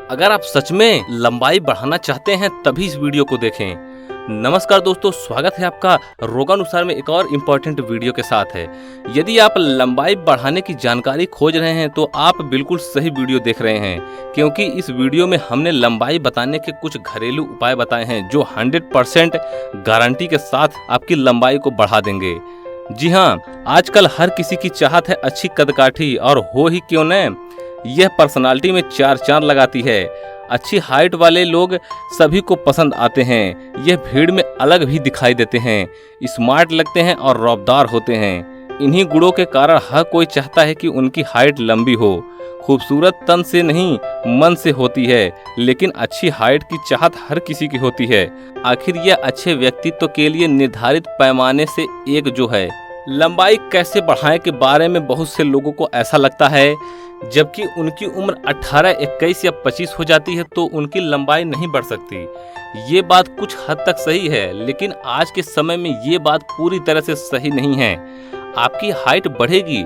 अगर आप सच में लंबाई बढ़ाना चाहते हैं तभी इस वीडियो को देखें। नमस्कार दोस्तों, स्वागत है आपका रोगानुसार में एक और इम्पॉर्टेंट वीडियो के साथ है। यदि आप लंबाई बढ़ाने की जानकारी खोज रहे हैं तो आप बिल्कुल सही वीडियो देख रहे हैं, क्योंकि इस वीडियो में हमने लंबाई बताने के कुछ घरेलू उपाय बताए हैं जो 100% गारंटी के साथ आपकी लंबाई को बढ़ा देंगे। जी हाँ, आजकल हर किसी की चाहत है अच्छी कदकाठी, और हो ही क्यों न, यह पर्सनालिटी में चार चांद लगाती है। अच्छी हाइट वाले लोग सभी को पसंद आते हैं। यह भीड़ में अलग भी दिखाई देते हैं, स्मार्ट लगते हैं और रौबदार होते हैं। इन्हीं गुणों के कारण हर कोई चाहता है कि उनकी हाइट लंबी हो। खूबसूरत तन से नहीं मन से होती है, लेकिन अच्छी हाइट की चाहत हर किसी की होती है। आखिर यह अच्छे व्यक्तित्व के लिए निर्धारित पैमाने से एक जो है। लंबाई कैसे बढ़ाएं के बारे में बहुत से लोगों को ऐसा लगता है जबकि उनकी उम्र 18, 21 या 25 हो जाती है तो उनकी लंबाई नहीं बढ़ सकती। ये बात कुछ हद तक सही है, लेकिन आज के समय में ये बात पूरी तरह से सही नहीं है। आपकी हाइट बढ़ेगी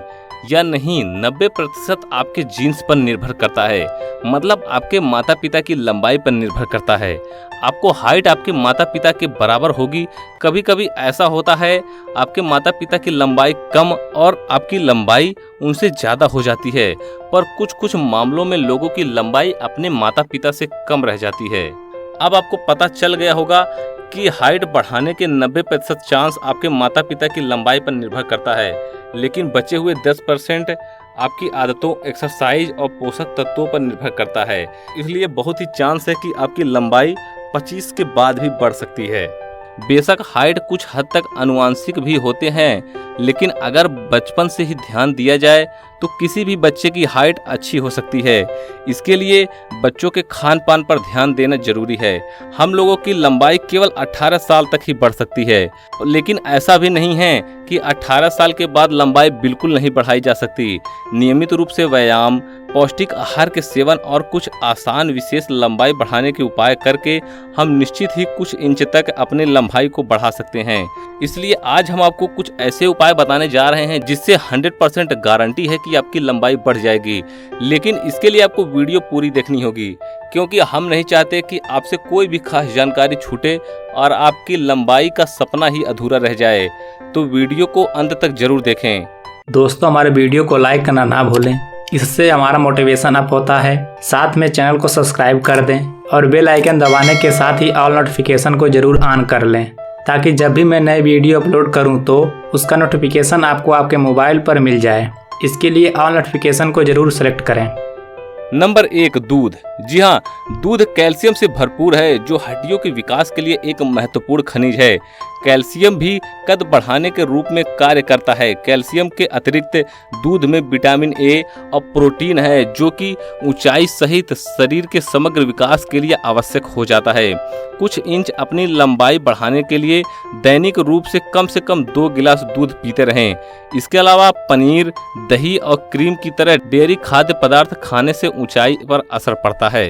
या नहीं 90% आपके जीन्स पर निर्भर करता है, मतलब आपके माता पिता की लंबाई पर निर्भर करता है। आपको हाइट आपके माता पिता के बराबर होगी। कभी कभी ऐसा होता है आपके माता पिता की लंबाई कम और आपकी लंबाई उनसे ज़्यादा हो जाती है, पर कुछ मामलों में लोगों की लंबाई अपने माता पिता से कम रह जाती है। अब आपको पता चल गया होगा कि हाइट बढ़ाने के 90% चांस आपके माता पिता की लंबाई पर निर्भर करता है, लेकिन बचे हुए 10% आपकी आदतों, एक्सरसाइज और पोषक तत्वों पर निर्भर करता है। इसलिए बहुत ही चांस है कि आपकी लंबाई 25 के बाद भी बढ़ सकती है। बेशक हाइट कुछ हद तक आनुवांशिक भी होते हैं, लेकिन अगर बचपन से ही ध्यान दिया जाए तो किसी भी बच्चे की हाइट अच्छी हो सकती है। इसके लिए बच्चों के खान पान पर ध्यान देना जरूरी है। हम लोगों की लंबाई केवल 18 साल तक ही बढ़ सकती है, लेकिन ऐसा भी नहीं है कि 18 साल के बाद लंबाई बिल्कुल नहीं बढ़ाई जा सकती। नियमित रूप से व्यायाम, पौष्टिक आहार के सेवन और कुछ आसान विशेष लंबाई बढ़ाने के उपाय करके हम निश्चित ही कुछ इंच तक अपनी लंबाई को बढ़ा सकते हैं। इसलिए आज हम आपको कुछ ऐसे उपाय बताने जा रहे हैं जिससे 100% गारंटी है कि आपकी लंबाई बढ़ जाएगी। लेकिन इसके लिए आपको वीडियो पूरी देखनी होगी, क्योंकि हम नहीं चाहते कि आपसे कोई भी खास जानकारी छूटे और आपकी लंबाई का सपना ही अधूरा रह जाए। तो वीडियो को अंत तक जरूर देखें। दोस्तों, हमारे वीडियो को लाइक करना ना भूलें, इससे हमारा मोटिवेशन अप होता है। साथ में चैनल को सब्सक्राइब कर दें और बेल आइकन दबाने के साथ ही ऑल नोटिफिकेशन को जरूर ऑन कर लें, ताकि जब भी मैं नए वीडियो अपलोड करूं तो उसका नोटिफिकेशन आपको आपके मोबाइल पर मिल जाए। इसके लिए ऑल नोटिफिकेशन को जरूर सेलेक्ट करें। नंबर 1, दूध। जी हाँ, दूध कैल्शियम से भरपूर है, जो हड्डियों के विकास के लिए एक महत्वपूर्ण खनिज है। कैल्शियम भी कद बढ़ाने के रूप में कार्य करता है। कैल्शियम के अतिरिक्त दूध में विटामिन ए और प्रोटीन है, जो कि ऊंचाई सहित शरीर के समग्र विकास के लिए आवश्यक हो जाता है। कुछ इंच अपनी लंबाई बढ़ाने के लिए दैनिक रूप से कम 2 गिलास दूध पीते रहें। इसके अलावा पनीर, दही और क्रीम की तरह डेयरी खाद्य पदार्थ खाने से ऊंचाई पर असर पड़ता है।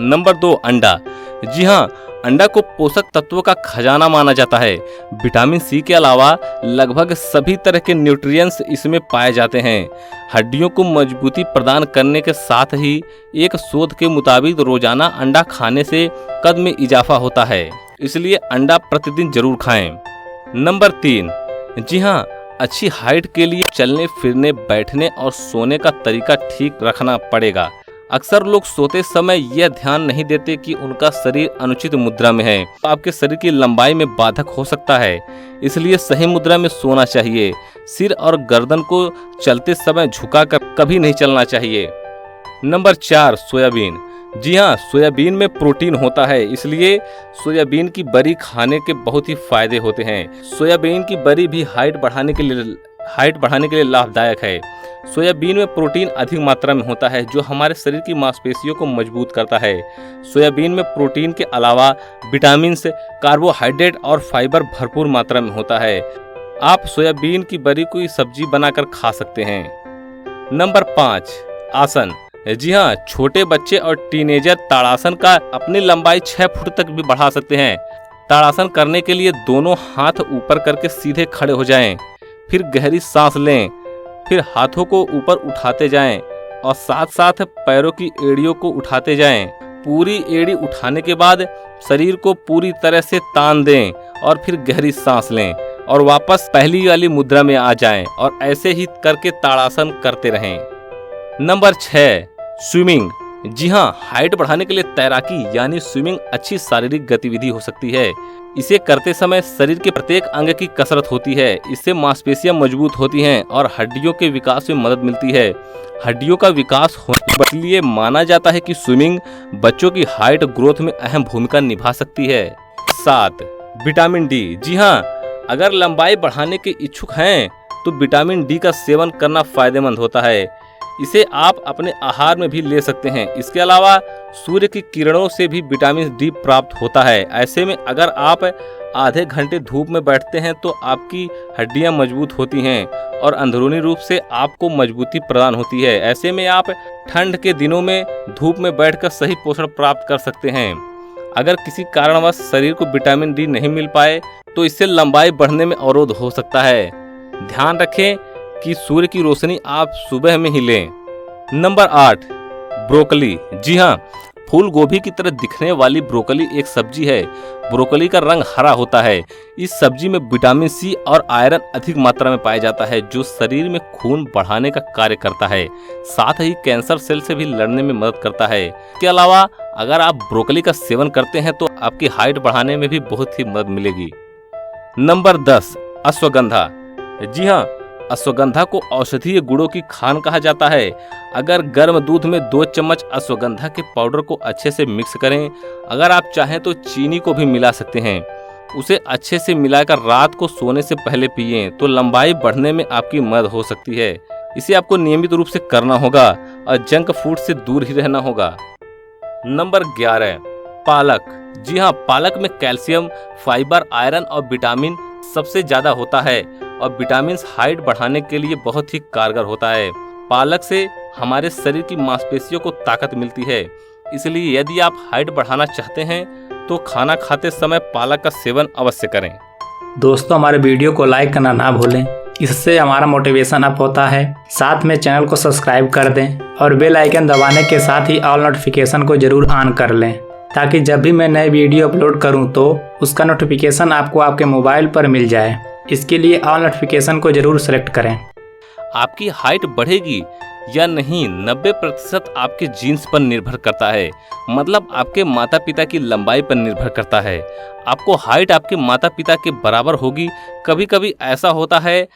नंबर 2, अंडा। जी हाँ, अंडा को पोषक तत्वों का खजाना माना जाता है। विटामिन सी के अलावा लगभग सभी तरह के न्यूट्रिएंट्स इसमें पाए जाते हैं। हड्डियों को मजबूती प्रदान करने के साथ ही एक शोध के मुताबिक रोजाना अंडा खाने से कद में इजाफा होता है, इसलिए अंडा प्रतिदिन जरूर खाएं। नंबर 3, जी हाँ, अच्छी हाइट के लिए चलने फिरने, बैठने और सोने का तरीका ठीक रखना पड़ेगा। अक्सर लोग सोते समय यह ध्यान नहीं देते कि उनका शरीर अनुचित मुद्रा में है। आपके शरीर की लंबाई में बाधक हो सकता है, इसलिए सही मुद्रा में सोना चाहिए। सिर और गर्दन को चलते समय झुकाकर कभी नहीं चलना चाहिए। Number 4, soybean. जी हाँ, सोयाबीन में प्रोटीन होता है, इसलिए सोयाबीन की बरी खाने के बहुत ही फायदे होते हैं। सोयाबीन की बरी भी हाइट बढ़ाने के लिए लाभदायक है। सोयाबीन में प्रोटीन अधिक मात्रा में होता है, जो हमारे शरीर की मांसपेशियों को मजबूत करता है। सोयाबीन में प्रोटीन के अलावा विटामिन, कार्बोहाइड्रेट और फाइबर भरपूर मात्रा में होता है। आप सोयाबीन की बरी को सब्जी बनाकर खा सकते हैं। नंबर 5, आसन। जी हाँ, छोटे बच्चे और टीनेजर ताड़ासन का अपनी लंबाई 6 फुट तक भी बढ़ा सकते हैं। ताड़ासन करने के लिए दोनों हाथ ऊपर करके सीधे खड़े हो जाएं, फिर गहरी सांस लें, फिर हाथों को ऊपर उठाते जाएं और साथ साथ पैरों की एड़ियों को उठाते जाएं। पूरी एड़ी उठाने के बाद शरीर को पूरी तरह से तान दें और फिर गहरी सांस लें और वापस पहली वाली मुद्रा में आ जाएं और ऐसे ही करके ताड़ासन करते रहें। Number 6, swimming. जी हाँ, हाइट बढ़ाने के लिए तैराकी यानी स्विमिंग अच्छी शारीरिक गतिविधि हो सकती है। इसे करते समय शरीर के प्रत्येक अंग की कसरत होती है। इससे मांसपेशियां मजबूत होती हैं और हड्डियों के विकास में मदद मिलती है। हड्डियों का विकास होने के लिए माना जाता है कि स्विमिंग बच्चों की हाइट ग्रोथ में अहम भूमिका निभा सकती है। 7, विटामिन डी। जी हाँ, अगर लंबाई बढ़ाने के इच्छुक हैं तो विटामिन डी का सेवन करना फायदेमंद होता है। इसे आप अपने आहार में भी ले सकते हैं। इसके अलावा सूर्य की किरणों से भी विटामिन डी प्राप्त होता है। ऐसे में अगर आप आधे घंटे धूप में बैठते हैं तो आपकी हड्डियां मजबूत होती हैं और अंदरूनी रूप से आपको मजबूती प्रदान होती है। ऐसे में आप ठंड के दिनों में धूप में बैठकर सही पोषण प्राप्त कर सकते हैं। अगर किसी कारणवश शरीर को विटामिन डी नहीं मिल पाए तो इससे लंबाई बढ़ने में अवरोध हो सकता है। ध्यान रखें कि सूर्य की रोशनी आप सुबह में ही लें। Number 8, broccoli. जी हाँ, फूल गोभी की तरह दिखने वाली ब्रोकली एक सब्जी है। ब्रोकली का रंग हरा होता है। इस सब्जी में विटामिन सी और आयरन अधिक मात्रा में पाया जाता है जो शरीर में खून बढ़ाने का कार्य करता है। साथ ही कैंसर सेल से भी लड़ने में मदद करता है। इसके अलावा अगर आप ब्रोकली का सेवन करते हैं तो आपकी हाइट बढ़ाने में भी बहुत ही मदद मिलेगी। नंबर 10, अश्वगंधा। जी हाँ, अश्वगंधा को औषधीय गुणों की खान कहा जाता है। अगर गर्म दूध में 2 चम्मच अश्वगंधा के पाउडर को अच्छे से मिक्स करें। अगर आप चाहें तो चीनी को भी मिला सकते हैं। उसे अच्छे से मिलाकर रात को सोने से पहले पिएं तो लंबाई बढ़ने में आपकी मदद हो सकती है। इसे आपको नियमित रूप से करना होगा और जंक फूड से दूर ही रहना होगा। नंबर 11, पालक। जी हाँ, पालक में कैल्शियम, फाइबर, आयरन और विटामिन सबसे ज्यादा होता है और विटामिन हाइट बढ़ाने के लिए बहुत ही कारगर होता है। पालक से हमारे शरीर की मांसपेशियों को ताकत मिलती है। इसलिए यदि आप हाइट बढ़ाना चाहते हैं तो खाना खाते समय पालक का सेवन अवश्य करें। दोस्तों, हमारे वीडियो को लाइक करना ना भूलें, इससे हमारा मोटिवेशन अप होता है। साथ में चैनल को सब्सक्राइब कर दें और बेल आइकन दबाने के साथ ही ऑल नोटिफिकेशन को जरूर ऑन कर लें ताकि जब भी मैं नए वीडियो अपलोड करूं तो उसका नोटिफिकेशन आपको आपके मोबाइल पर मिल जाए। इसके लिए ऑल नोटिफिकेशन को जरूर सेलेक्ट करें। आपकी हाइट बढ़ेगी या नहीं 90% आपके जीन्स पर निर्भर करता है। मतलब आपके माता पिता की लंबाई पर निर्भर करता है। आपको हाइट आपके माता पिता के बराबर होगी। कभी कभी ऐसा होता है